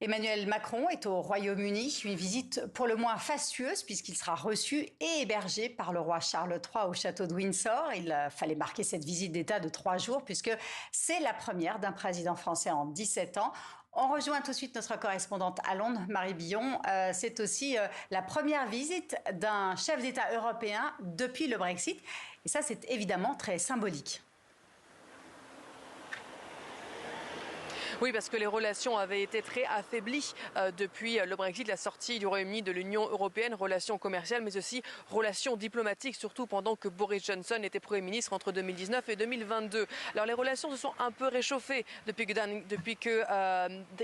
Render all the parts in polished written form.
Emmanuel Macron est au Royaume-Uni, une visite pour le moins fastueuse puisqu'il sera reçu et hébergé par le roi Charles III au château de Windsor. Il fallait marquer cette visite d'État de 3 jours puisque c'est la première d'un président français en 17 ans. On rejoint tout de suite notre correspondante à Londres, Marie Billon. C'est aussi la première visite d'un chef d'État européen depuis le Brexit. Et ça, c'est évidemment très symbolique. Oui, parce que les relations avaient été très affaiblies depuis le Brexit, la sortie du Royaume-Uni de l'Union européenne, relations commerciales, mais aussi relations diplomatiques, surtout pendant que Boris Johnson était Premier ministre entre 2019 et 2022. Alors les relations se sont un peu réchauffées depuis que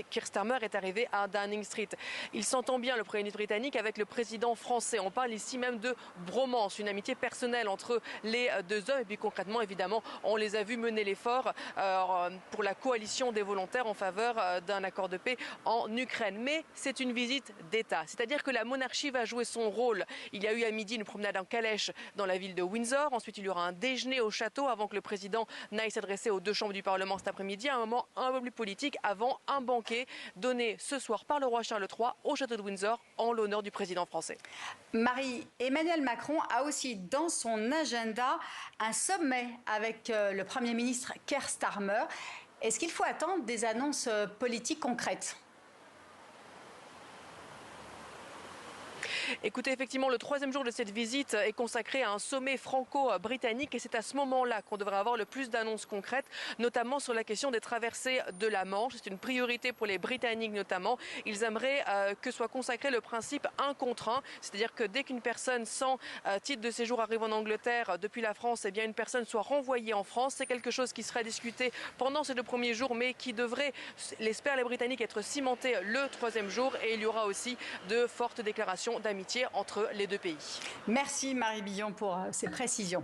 Keir Starmer est arrivé à Downing Street. Il s'entend bien, le Premier ministre britannique, avec le président français. On parle ici même de bromance, une amitié personnelle entre les deux hommes. Et puis concrètement, évidemment, on les a vus mener l'effort pour la coalition des volontaires en faveur d'un accord de paix en Ukraine. Mais c'est une visite d'État, c'est-à-dire que la monarchie va jouer son rôle. Il y a eu à midi une promenade en calèche dans la ville de Windsor. Ensuite, il y aura un déjeuner au château avant que le président n'aille s'adresser aux deux chambres du Parlement cet après-midi. Un moment un peu plus politique avant un banquet donné ce soir par le roi Charles III au château de Windsor en l'honneur du président français. Marie, Emmanuel Macron a aussi dans son agenda un sommet avec le Premier ministre Keir Starmer. Est-ce qu'il faut attendre des annonces politiques concrètes ? Écoutez, effectivement, le troisième jour de cette visite est consacré à un sommet franco-britannique et c'est à ce moment-là qu'on devrait avoir le plus d'annonces concrètes, notamment sur la question des traversées de la Manche. C'est une priorité pour les Britanniques notamment. Ils aimeraient que soit consacré le principe 1 contre 1, c'est-à-dire que dès qu'une personne sans titre de séjour arrive en Angleterre depuis la France, eh bien une personne soit renvoyée en France. C'est quelque chose qui sera discuté pendant ces 2 premiers jours, mais qui devrait, l'espèrent les Britanniques, être cimenté le troisième jour. Et il y aura aussi de fortes déclarations d'amitié entre les deux pays. Merci Marie Billon pour ces précisions.